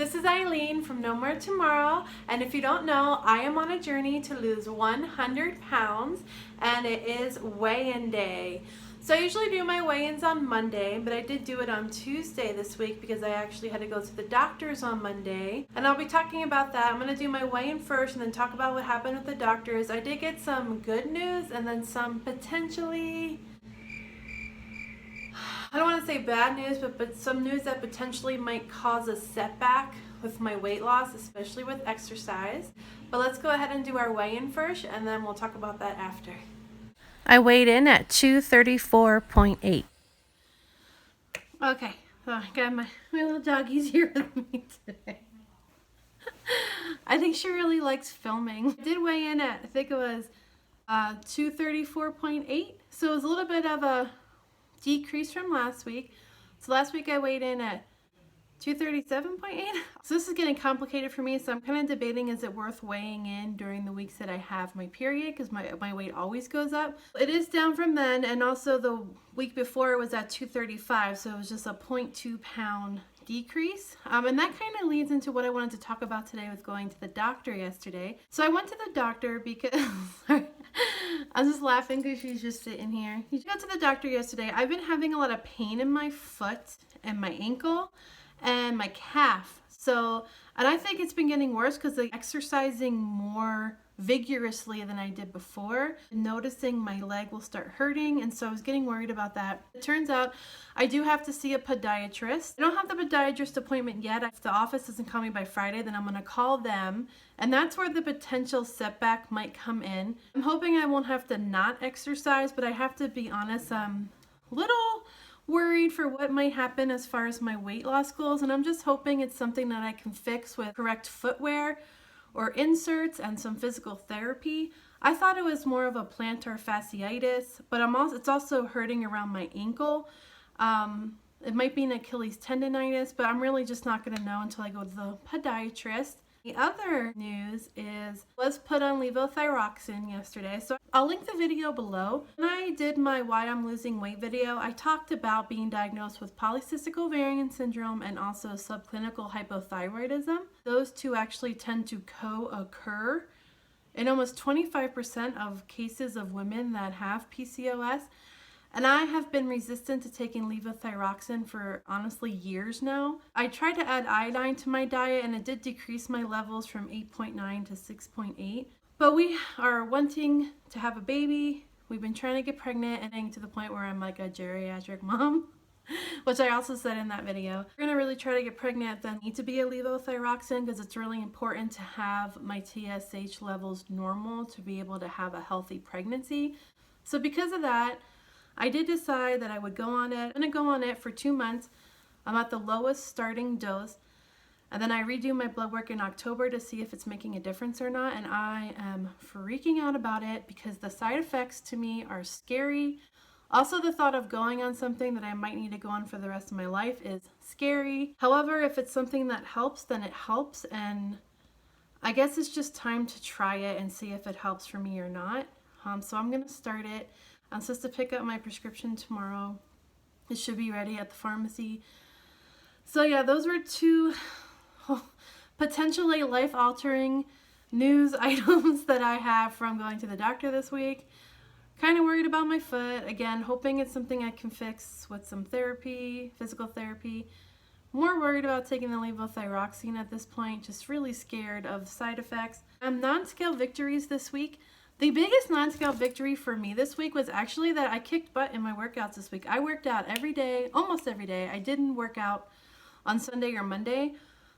This is Eileen from No More Tomorrow, and if you don't know, I am on a journey to lose 100 pounds, and it is weigh-in day. So I usually do my weigh-ins on Monday, but I did do it on Tuesday this week because I actually had to go to the doctor's on Monday, and I'll be talking about that. I'm going to do my weigh-in first and then talk about what happened with the doctors. I did get some good news and then some potentially, I don't want to say bad news, but some news that potentially might cause a setback with my weight loss, especially with exercise. But let's go ahead and do our weigh-in first, and then we'll talk about that after. I weighed in at 234.8. Okay, so I got my little doggies here with me today. I think she really likes filming. I did weigh in at, I think it was 234.8, so it was a little bit of a decrease from last week. So last week I weighed in at 237.8. So this is getting complicated for me, so I'm kind of debating, is it worth weighing in during the weeks that I have my period, because my weight always goes up. It is down from then, and also the week before it was at 235, so it was just a 0.2 pound decrease. And that kind of leads into what I wanted to talk about today with going to the doctor yesterday. So I went to the doctor because I'm just laughing because she's just sitting here. You go to the doctor yesterday. I've been having a lot of pain in my foot and my ankle and my calf. So, and I think it's been getting worse because I'm exercising more vigorously than I did before. Noticing my leg will start hurting, and so I was getting worried about that. It turns out I do have to see a podiatrist. I don't have the podiatrist appointment yet. If the office doesn't call me by Friday, then I'm going to call them, and that's where the potential setback might come in. I'm hoping I won't have to not exercise, but I have to be honest, I'm a little worried for what might happen as far as my weight loss goals, and I'm just hoping it's something that I can fix with correct footwear or inserts and some physical therapy. I thought it was more of a plantar fasciitis, but it's also hurting around my ankle. It might be an Achilles tendonitis, but I'm really just not going to know until I go to the podiatrist. The other news was put on levothyroxine yesterday, so I'll link the video below. When I did my Why I'm Losing Weight video, I talked about being diagnosed with polycystic ovarian syndrome and also subclinical hypothyroidism. Those two actually tend to co-occur in almost 25% of cases of women that have PCOS. And I have been resistant to taking levothyroxine for honestly years now. I tried to add iodine to my diet and it did decrease my levels from 8.9 to 6.8. But we are wanting to have a baby. We've been trying to get pregnant and getting to the point where I'm like a geriatric mom, which I also said in that video. We're gonna really try to get pregnant, then need to be a levothyroxine because it's really important to have my TSH levels normal to be able to have a healthy pregnancy. So because of that, I did decide that I would go on it. I'm going to go on it for 2 months. I'm at the lowest starting dose. And then I redo my blood work in October to see if it's making a difference or not. And I am freaking out about it because the side effects to me are scary. Also, the thought of going on something that I might need to go on for the rest of my life is scary. However, if it's something that helps, then it helps. And I guess it's just time to try it and see if it helps for me or not. So I'm going to start it. I'm supposed to pick up my prescription tomorrow. It should be ready at the pharmacy. So yeah, those were two potentially life-altering news items that I have from going to the doctor this week. Kind of worried about my foot. Again, hoping it's something I can fix with some therapy, physical therapy. More worried about taking the levothyroxine at this point. Just really scared of side effects. Non-scale victories this week. The biggest non-scale victory for me this week was actually that I kicked butt in my workouts this week. I worked out every day, almost every day. I didn't work out on Sunday or Monday,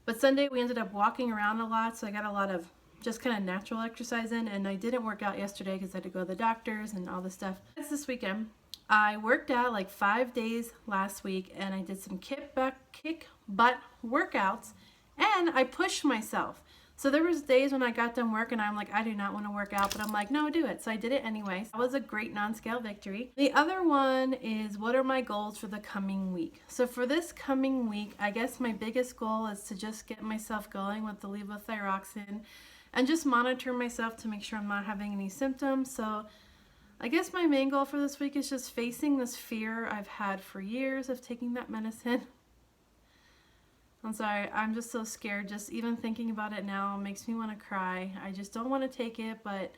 but Sunday we ended up walking around a lot, so I got a lot of just kind of natural exercise in, and I didn't work out yesterday because I had to go to the doctors and all this stuff. This weekend, I worked out like 5 days last week, and I did some kick butt workouts, and I pushed myself. So there was days when I got done work and I'm like, I do not want to work out, but I'm like, no, do it. So I did it anyway. That was a great non-scale victory. The other one is, what are my goals for the coming week? So for this coming week, I guess my biggest goal is to just get myself going with the levothyroxine and just monitor myself to make sure I'm not having any symptoms. So I guess my main goal for this week is just facing this fear I've had for years of taking that medicine. I'm sorry, I'm just so scared. Just even thinking about it now makes me want to cry. I just don't want to take it, but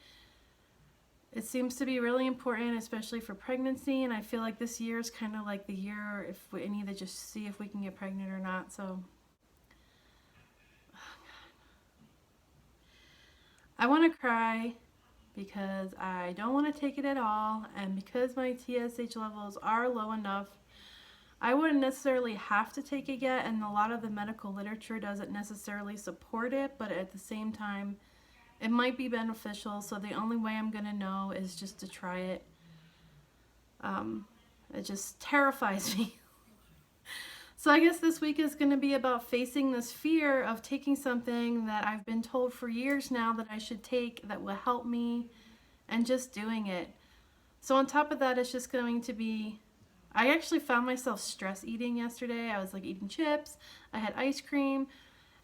it seems to be really important, especially for pregnancy. And I feel like this year is kind of like the year if we need to just see if we can get pregnant or not. So I want to cry because I don't want to take it at all. And because my TSH levels are low enough, I wouldn't necessarily have to take it yet, and a lot of the medical literature doesn't necessarily support it, but at the same time, it might be beneficial, so the only way I'm going to know is just to try it. It just terrifies me. So I guess this week is going to be about facing this fear of taking something that I've been told for years now that I should take that will help me, and just doing it. So on top of that, it's just going to be, I actually found myself stress eating yesterday. I was like eating chips, I had ice cream,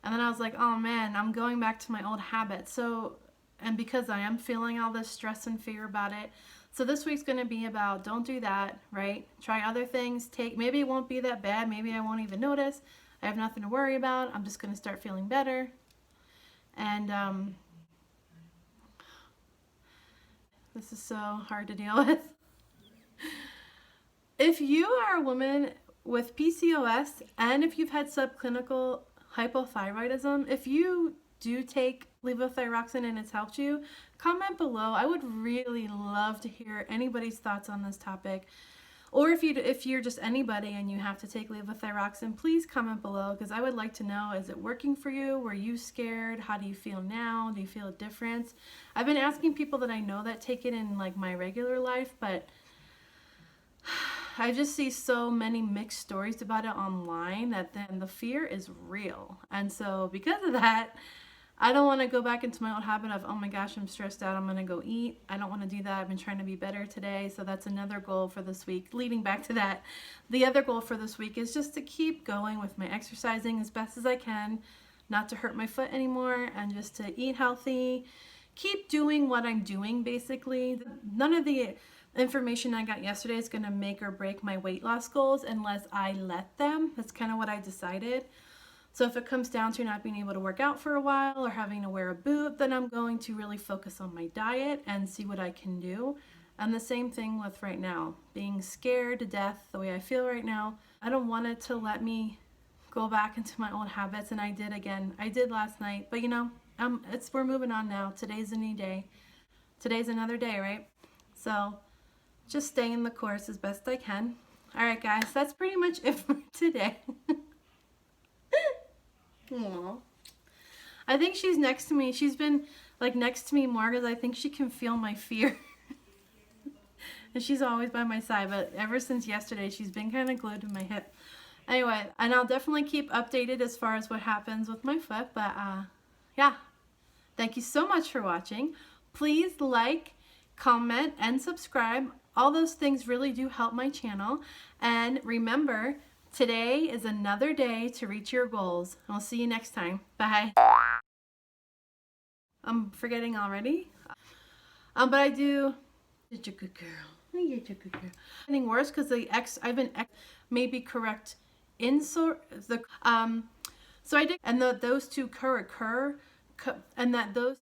and then I was like, oh man, I'm going back to my old habits. So, and because I am feeling all this stress and fear about it, so this week's going to be about don't do that, right? Try other things. Maybe it won't be that bad. Maybe I won't even notice. I have nothing to worry about. I'm just going to start feeling better. And this is so hard to deal with. If you are a woman with PCOS and if you've had subclinical hypothyroidism, if you do take levothyroxine and it's helped you, comment below. I would really love to hear anybody's thoughts on this topic. Or if you're just anybody and you have to take levothyroxine, please comment below, because I would like to know, is it working for you? Were you scared? How do you feel now? Do you feel a difference? I've been asking people that I know that take it in like my regular life, but I just see so many mixed stories about it online that then the fear is real. And so because of that, I don't want to go back into my old habit of, oh my gosh, I'm stressed out, I'm going to go eat. I don't want to do that. I've been trying to be better today. So that's another goal for this week. Leading back to that, the other goal for this week is just to keep going with my exercising as best as I can, not to hurt my foot anymore, and just to eat healthy, keep doing what I'm doing basically. None of the information I got yesterday is going to make or break my weight loss goals unless I let them. That's kind of what I decided. So if it comes down to not being able to work out for a while or having to wear a boot, then I'm going to really focus on my diet and see what I can do. And the same thing with right now, being scared to death the way I feel right now. I don't want it to let me go back into my old habits, and I did again. I did last night, but you know, we're moving on now. Today's a new day. Today's another day, right? So just stay in the course as best I can. All right, guys, that's pretty much it for today. Aww. I think she's next to me. She's been like next to me more because I think she can feel my fear. And she's always by my side, but ever since yesterday, she's been kind of glued to my hip. Anyway, and I'll definitely keep updated as far as what happens with my foot, but yeah. Thank you so much for watching. Please like, comment, and subscribe. All those things really do help my channel. And remember, today is another day to reach your goals. I'll see you next time. Bye. I'm forgetting already. But I do. You're a good girl. You're a good girl. Getting worse because I've been maybe correct insert the so I did, and those two occur, and that those